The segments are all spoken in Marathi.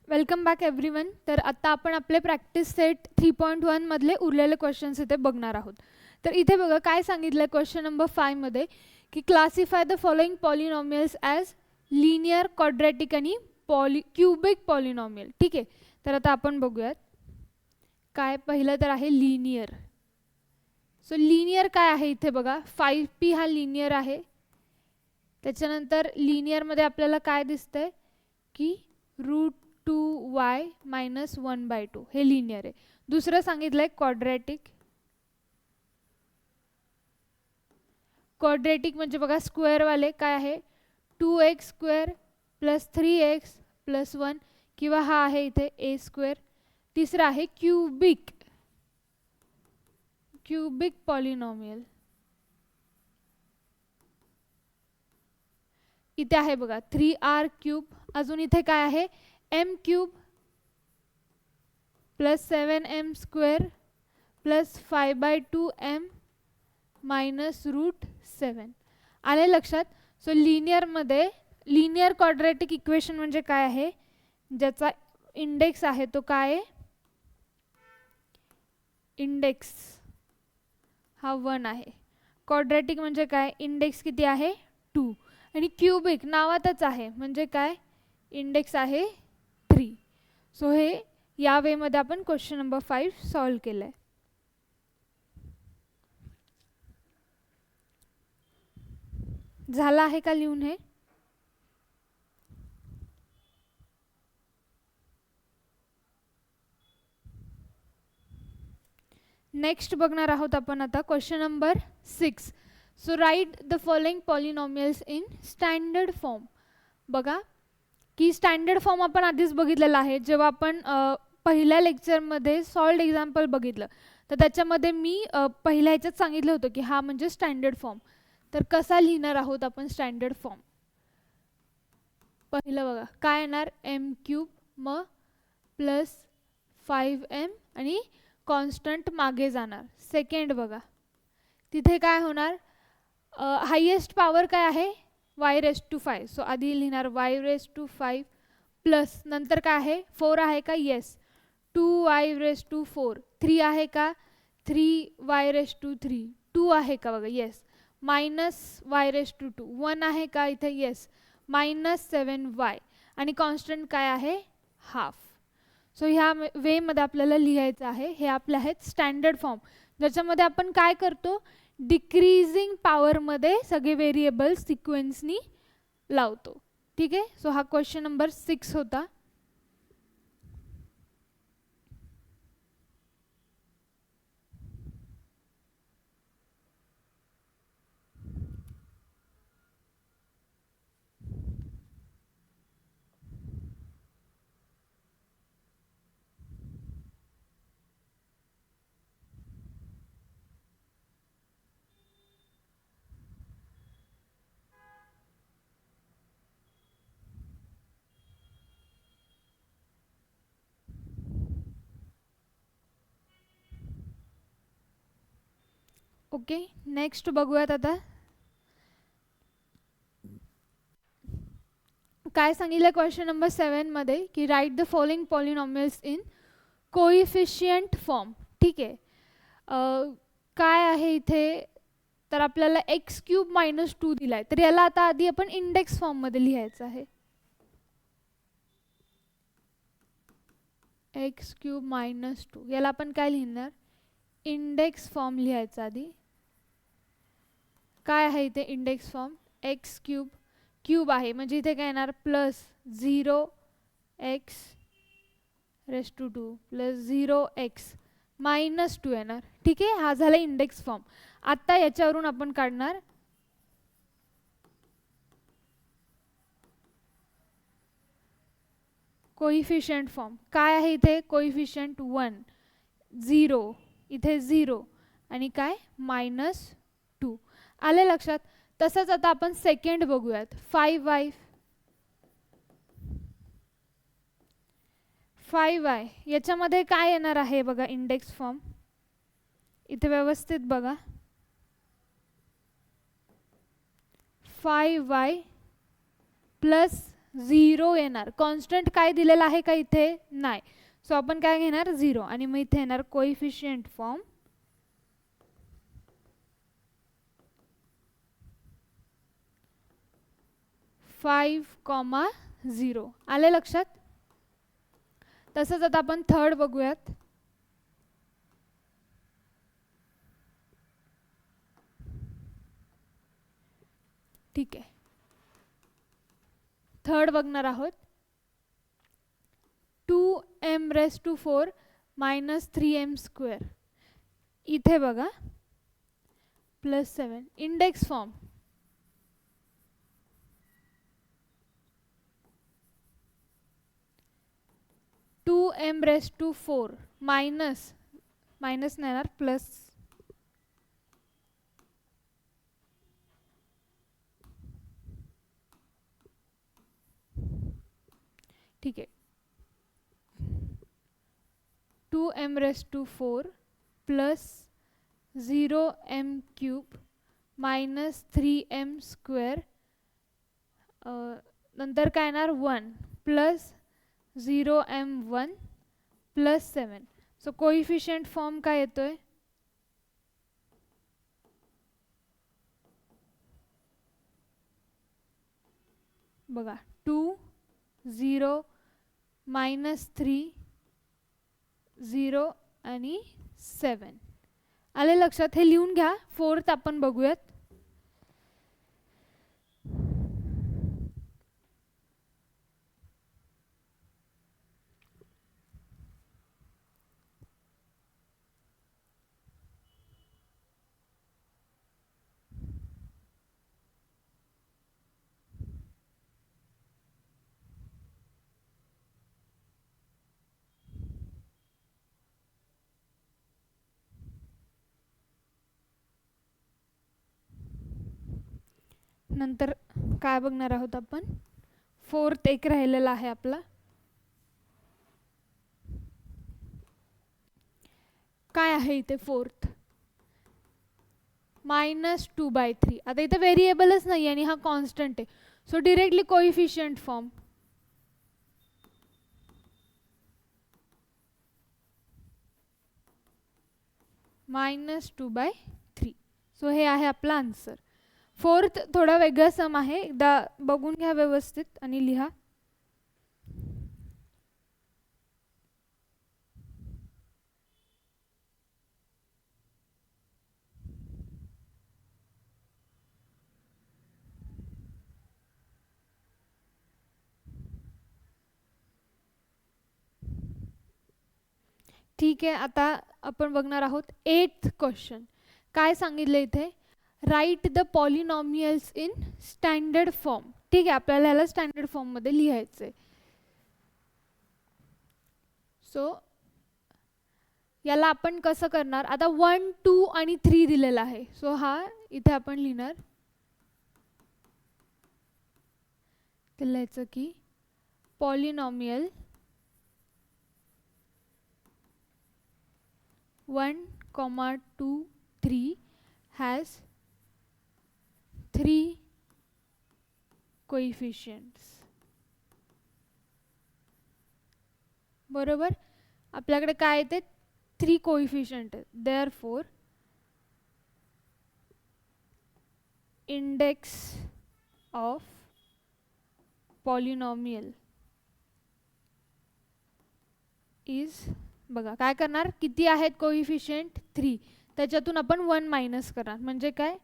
Welcome back everyone. तर आता आपण आपले प्रॅक्टिस सेट 3.1 मधले उरलेले क्वेश्चन्स इथे बघणार आहोत. तर इथे बघा काय सांगितलं क्वेश्चन नंबर 5 मध्ये की classify the following polynomials as linear, quadratic आणि क्युबिक पॉलिनॉमियल. ठीक आहे, तर आता आपण बघूयात. काय पहिलं तर आहे लिनियर. सो लिनियर काय आहे इथे बघा, 5p हा लिनियर आहे. त्याच्यानंतर लिनियरमध्ये आपल्याला काय दिसतंय की √2y - 1/2 हे लिनियर आहे. दुसरं सांगितलंय क्वाड्रॅटिक. क्वाड्रॅटिक म्हणजे बघा स्क्वेअरवाले काय आहे 2x² + 3x + 1 किंवा हा आहे इथे a². तिसरा आहे क्युबिक पॉलिनॉमियल. इथे आहे बघा 3r³. अजून इथे काय आहे m³ + 7m² + 5/2m - √7. आले लक्षात. सो लिनियरमध्ये लिनियर क्वाड्रॅटिक इक्वेशन म्हणजे काय आहे, ज्याचा इंडेक्स आहे तो काय आहे, इंडेक्स हा 1 आहे. क्वाड्रॅटिक म्हणजे काय, इंडेक्स किती आहे 2. आणि क्युबिक नावातच आहे म्हणजे काय, इंडेक्स आहे 3. सो हे या वेमध्ये आपण क्वेश्चन नंबर 5 सॉल्व केलंय. झालं आहे का लिहून हे? नेक्स्ट बघणार आहोत आपण आता question number 6. So write the following polynomials in standard form. बघा की स्टँडर्ड फॉर्म आपण आधीच बघितलेला आहे. जेव्हा आपण पहिल्या लेक्चरमध्ये सॉल्व्ड एक्झाम्पल बघितलं तर त्याच्यामध्ये मी पहिल्या ह्याच्यात सांगितलं होतं की हा म्हणजे स्टँडर्ड फॉर्म. तर कसा लिहिणार आहोत आपण स्टँडर्ड फॉर्म. पहिलं बघा काय येणार m³ मग +5m आणि कॉन्स्टंट मागे जाणार. सेकंड बघा तिथे काय होणार, हायेस्ट पॉवर काय आहे y⁵. सो आधी लिहिणार y⁵ प्लस नंतर काय आहे 4 आहे का, येस 2y⁴. 3 आहे का 3y⁵. 2 आहे का बघा, येस -y⁵. 1 आहे का इथे, येस -7y. आणि कॉन्स्टंट काय आहे हाफ. सो ह्या वेमध्ये आपल्याला लिहायचं आहे. हे आपले आहेत स्टँडर्ड फॉर्म, ज्याच्यामध्ये आपण काय करतो डिक्रीजिंग पॉवरमध्ये सगळे व्हेरिएबल सिक्वेन्सनी लावतो. ठीक आहे. सो हा क्वेश्चन नंबर 6 होता. ओके, नेक्स्ट बघूयात आता. काय सांगितलं क्वेश्चन नंबर 7 मध्ये की write the following polynomials in coefficient form. ठीक आहे. काय आहे इथे तर आपल्याला x³ - 2 दिलाय, तर याला आता आधी आपण इंडेक्स फॉर्म मध्ये लिहायचं आहे. x³ - 2 याला आपण काय लिहिणार, इंडेक्स फॉर्म लिहायचा आधी. काय आहे इथे इंडेक्स फॉर्म, x³ क्यूब आहे म्हणजे इथे काय येणार +0x⁻² +0x -2 येणार. ठीक आहे, हा झाला इंडेक्स फॉर्म. आता याच्यावरून आपण काढणार कोइफिशियंट फॉर्म. काय आहे इथे कोइफिशियंट 1 0, इथे 0 आणि काय -2. आले लक्षात. तसंच आता आपण सेकंड बघूयात 5y याच्यामध्ये काय येणार आहे बघा इंडेक्स फॉर्म. इथे व्यवस्थित बघा 5y + 0 येणार. कॉन्स्टंट काय दिलेला आहे का इथे? नाही. सो आपण काय घेणार? 0. आणि मग इथे येणार कोएफिशियंट फॉर्म फाइव कॉमा 0. आले लक्षात? तसंच आता आपण थर्ड बघूयात. ठीक आहे, थर्ड बघणार आहोत. 2m⁴ - 3m². इथे बघा +7. इंडेक्स फॉर्म m⁴ मायनस नाही येणार, प्लस ठीक आहे. 2m⁴ + 0m³ - 3m². नंतर काय येणार? 1 + 0m1 + 7. सो कोइफिशियंट फॉर्म काय येतोय? बघा 2 0 -3 0 आणि 7. आले लक्षात? हे लिहून घ्या. फोर्थ आपण बघूयात. नंतर काय बघणार आहोत आपण? फोर्थ एक राहिलेला आहे आपला. काय आहे इथे फोर्थ? -2/3. आता इथे व्हेरिएबलच नाही आणि हा कॉन्स्टंट आहे. So directly coefficient form -2/3. So हे आहे आपला आन्सर. फोर्थ थोडा वेगळा सम आहे, एकदा बघून घ्या व्यवस्थित आणि लिहा. ठीक आहे, आता आपण बघणार आहोत 8th क्वेश्चन. काय सांगितलं इथे? Write the polynomials in standard form. ठीक आहे, आपल्याला ह्याला स्टँडर्ड फॉर्ममध्ये लिहायचं आहे. सो याला आपण कसं करणार? आता 1 2 आणि 3 दिलेला आहे. सो हा इथे आपण लिहिणार. ते लिहायचं की पॉलिनॉमियल 1, 2, 3 has 3 coefficients. बरोबर? आपल्याकडे काय येते? 3 कोइफिशियंट आहेत. Therefore index of polynomial is, बघा काय करणार? किती आहेत कोइफिशियंट? 3. त्याच्यातून आपण 1 मायनस करणार, म्हणजे काय?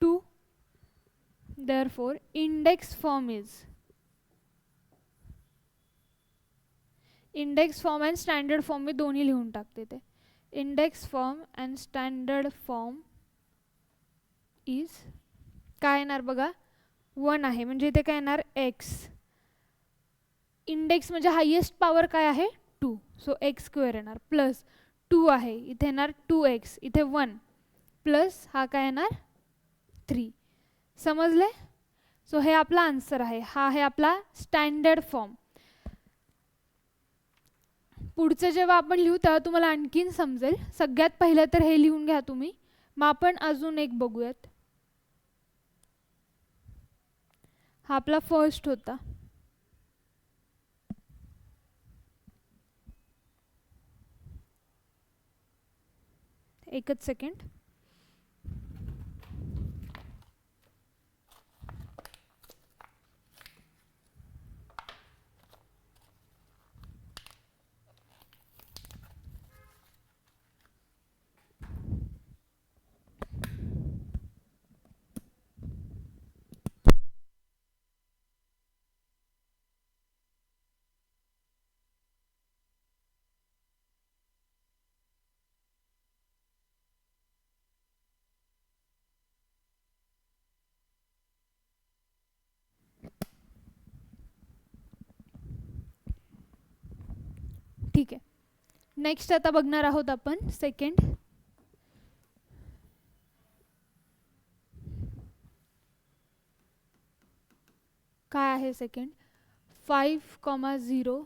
2. Therefore index form is, index form and standard form मी दोन्ही लिहून टाकते. ते index form and standard form is काय येणार? बघा 1 आहे, म्हणजे इथे काय येणार? x. इंडेक्स म्हणजे हायेस्ट पॉवर काय आहे? 2. सो x² येणार, प्लस 2 आहे, इथे येणार 2x, इथे 1, प्लस हा काय येणार? 3. समजले? सो हे आपला आन्सर आहे. हा आहे आपला स्टँडर्ड फॉर्म. पुढचं जेव्हा आपण लिहू तेव्हा तुम्हाला आणखीन समजेल. सगळ्यात पहिलं तर हे लिहून घ्या तुम्ही. मग आपण अजून एक बघूयात. हा आपला फर्स्ट होता. एकच सेकंड. ठीक आहे. नेक्स्ट आता बघणार आहोत आपण सेकंड. काय आहे सेकंड? 5,0.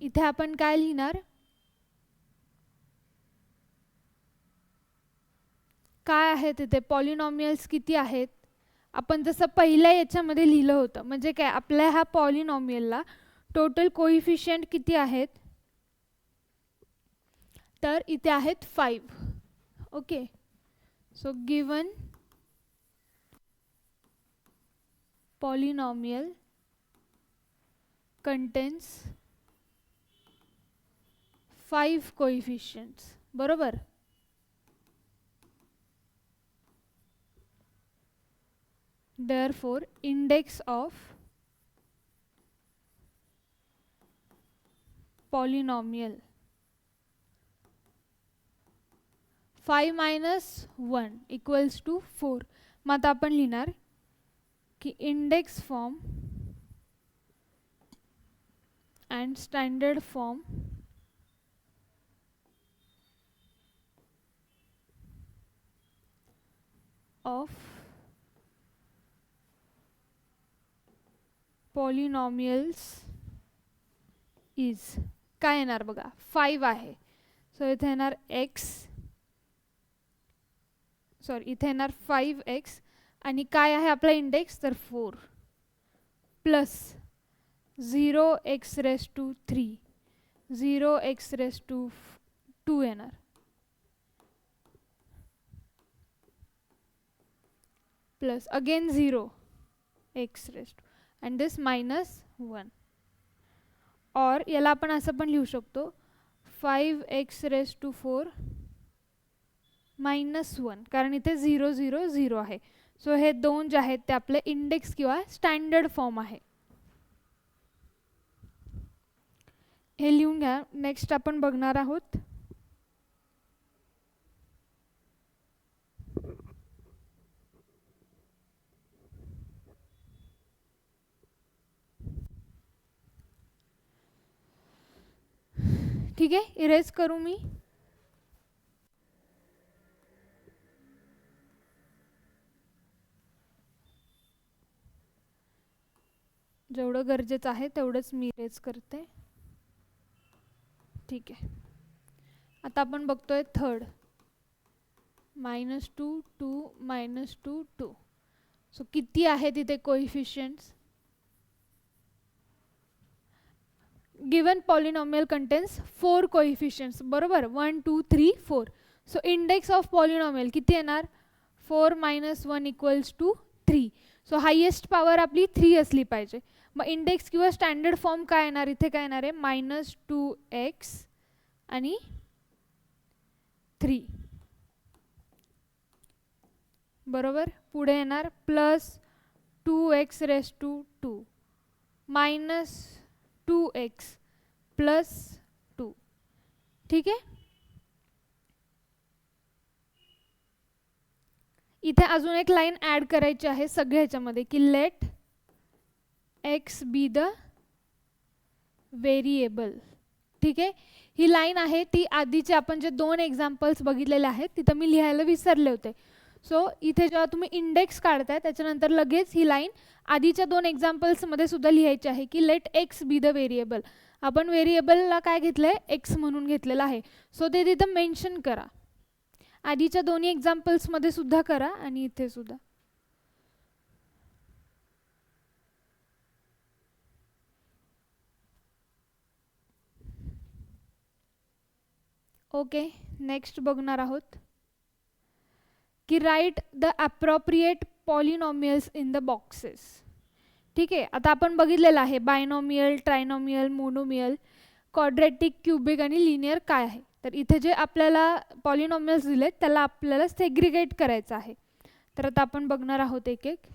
इथे आपण काय लिहिणार? काय आहे तिथे? पॉलिनॉमियल्स किती आहेत? आपण जसं पहिल्या याच्यामध्ये लिहिलं होतं, म्हणजे काय, आपल्या ह्या पॉलिनॉमियलला टोटल कोइफिशियंट किती आहेत? तर इथे आहेत 5. Okay, so given polynomial contains 5 कोइफिशियंट्स. बरोबर. Therefore, index of polynomial 5 minus 1 equals to 4. मग आता आपण लिहिणार की index form and standard form of polynomials is काय येणार बघा? 5 आहे, सो इथे येणार x, सॉरी इथे येणार 5x, आणि काय आहे आपला इंडेक्स? तर 4 plus 0x raise to 3, 0x raise to 2 येणार, plus again 0x raise to, and this minus 1. और याला आपण असं पण लिहू शकतो 5x रेस टू 4 मायनस 1, कारण इथे 0 0 0 आहे. सो हे दोन जे आहेत ते आपले इंडेक्स किंवा स्टँडर्ड फॉर्म आहे. हे लिहून घ्या. नेक्स्ट आपण बघणार आहोत ठीक आहे. इरेज करू मी. जेवढं गरजेचं आहे तेवढंच मी इरेज करते. ठीक आहे. आता आपण बघतोय थर्ड. -2 2 -2 2. सो किती आहे तिथे कोइफिशियंट्स? Given polynomial contains 4 कोइफिशियंट्स. बरोबर, 1 2 3 4. सो इंडेक्स ऑफ पॉलिनॉमियल किती येणार? 4 - 1 equals to 3. So highest power आपली 3 असली पाहिजे. मग इंडेक्स किंवा स्टँडर्ड फॉर्म काय येणार? इथे काय येणार आहे? -2x आणि 3. बरोबर. पुढे येणार plus 2x raise to 2 minus 2x plus 2. ठीक आहे. इथे अजून एक लाईन ॲड करायची आहे सगळ्या ह्याच्यामध्ये की let x be the variable. ठीक आहे. ही लाईन आहे ती आधीचे आपण जे 2 एक्झाम्पल्स बघितलेले आहेत तिथं मी लिहायला विसरले होते. सो इथे जेव्हा तुम्ही इंडेक्स काढताय त्याच्यानंतर लगेच ही लाईन आधीच्या 2 एक्झाम्पल्समध्ये सुद्धा लिहायची आहे की let x be the variable. आपण व्हेरिएबलला काय घेतलंय? एक्स म्हणून घेतलेलं आहे. सो ते तिथं मेन्शन करा. आधीच्या दोन्ही एक्झाम्पल्समध्ये सुद्धा करा आणि इथे सुद्धा. ओके, नेक्स्ट बघणार आहोत की write the appropriate polynomials in the boxes. ठीक आहे, आता आपण बघितलेलं आहे binomial, trinomial, monomial, quadratic, cubic आणि लिनियर काय आहे. तर इथे जे आपल्याला पॉलिनॉमियल्स दिलेत त्याला आपल्याला सेग्रिगेट करायचं आहे. तर आता आपण बघणार आहोत एक एक.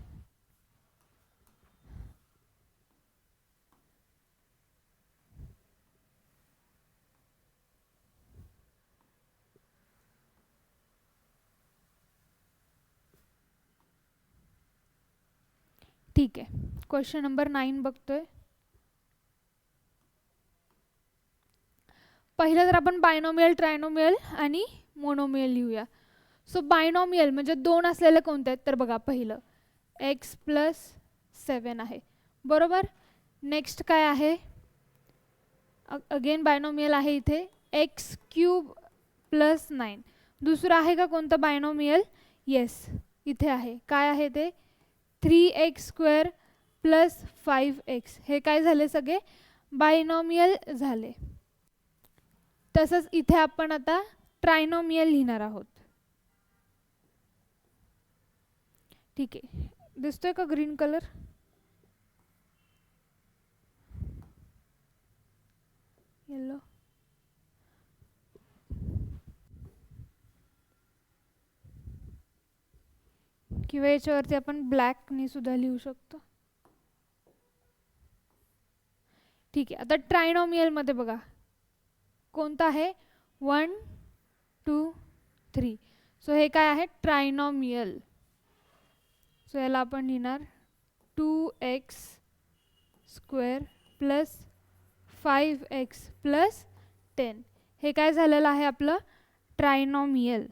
ठीक आहे, क्वेश्चन नंबर 9 बघतोय. पहिलं तर आपण बायनॉमियल, ट्रायनॉमियल आणि मोनोमियल लिहूया. सो बायनॉमियल म्हणजे दोन असलेले कोणते आहेत तर बघा, पहिलं x प्लस 7 आहे, बरोबर. नेक्स्ट काय आहे, अगेन बायनॉमियल आहे इथे एक्स क्यूब प्लस 9. दुसरं आहे का कोणतं बायनॉमियल, येस इथे आहे, काय आहे ते 3x² प्लस 5x. हे काय झाले, सगळे बायनॉमियल झाले. तसंच इथे आपण आता ट्रायनॉमियल लिहिणार आहोत. ठीक आहे, दिसतोय का ग्रीन कलर, येलो, किंवा याच्यावरती आपण ब्लॅकनी सुद्धा लिहू शकतो. ठीक आहे, आता ट्रायनॉमियल मध्ये बघा कोणता आहे 1 2 3. सो हे काय आहे ट्रायनॉमियल. सो याला आपण लिहिणार 2x² प्लस 5x प्लस 10. हे काय झालेलं आहे आपलं ट्रायनॉमियल.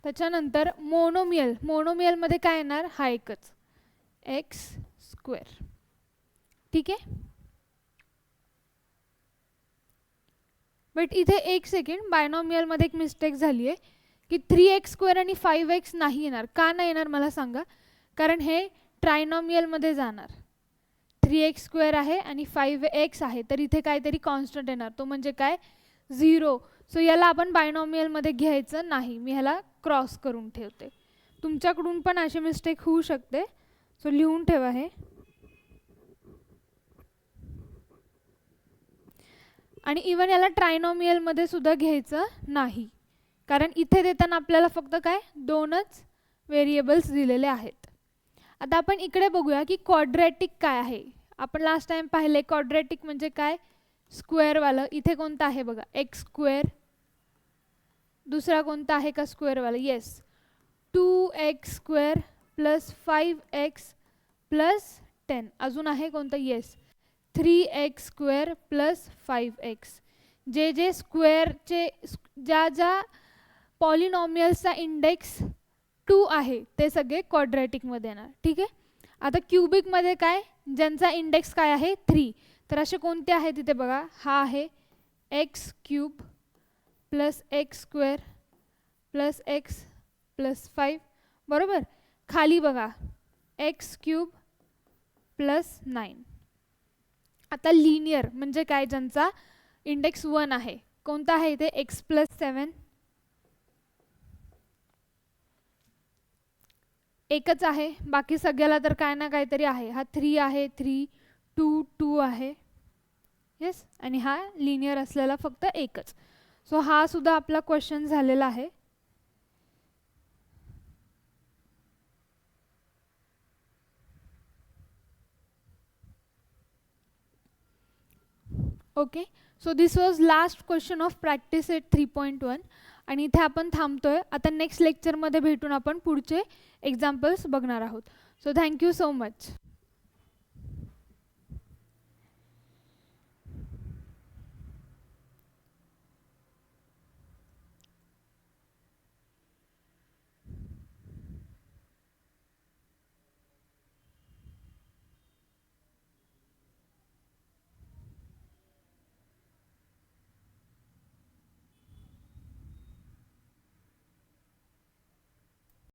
त्याच्यानंतर मोनोमियल, मोनोमियलमध्ये काय येणार, हा एकच x². ठीक आहे, बट इथे एक सेकंड, बायनॉमियलमध्ये एक मिस्टेक झाली आहे की 3x² आणि 5x नाही येणार. का नाही येणार मला सांगा, कारण हे ट्रायनॉमियलमध्ये जाणार. 3x² आहे आणि 5x आहे, तर इथे काहीतरी कॉन्स्टंट येणार, तो म्हणजे काय 0. सो याला आपण बायनॉमियलमध्ये घ्यायचं नाही. मी ह्याला क्रॉस करून ठेवते. तुमच्याकडून पण अशी मिस्टेक होऊ शकते, सो लिहून ठेवा हे. आणि इवन याला ट्रायनॉमियलमध्ये सुद्धा घ्यायचं नाही, कारण इथे देताना आपल्याला फक्त काय दोनच व्हेरिएबल्स दिलेले आहेत. आता आपण इकडे बघूया की क्वाड्रॅटिक काय आहे. आपण लास्ट टाइम पाहिले क्वाड्रॅटिक म्हणजे काय स्क्वेअरवालं. इथे कोणतं आहे बघा x². दुसरा कोणता आहे का स्क्वेअरवाला, yes 2x² plus 5x plus 10. अजून आहे कोणतं, येस 3x² प्लस 5x. जे स्क्वेअरचे ज्या पॉलिनॉमियल्सचा इंडेक्स 2 आहे ते सगळे क्वाड्रॅटिकमध्ये येणार. ठीक आहे, आता क्युबिकमध्ये काय, ज्यांचा इंडेक्स काय आहे 3. तर असे कोणते आहेत तिथे बघा, हा आहे x³ plus x² plus x plus 5, बरोबर. खाली बघा x³ प्लस 9. आता लिनियर म्हणजे काय, ज्यांचा इंडेक्स 1 आहे, कोणता आहे इथे x प्लस 7. एकच आहे, बाकी सगळ्याला तर काय ना काहीतरी आहे. हा 3 आहे, 3 2 2 आहे, येस. आणि हा लिनियर असलेला फक्त एकच. सो हा सुद्धा आपला क्वेश्चन झालेला आहे. Okay, so this was last question of practice set 3.1. आणि इथे आपण थांबतोय. आता नेक्स्ट लेक्चरमध्ये भेटून आपण पुढचे एक्झाम्पल्स बघणार आहोत. So thank you so much.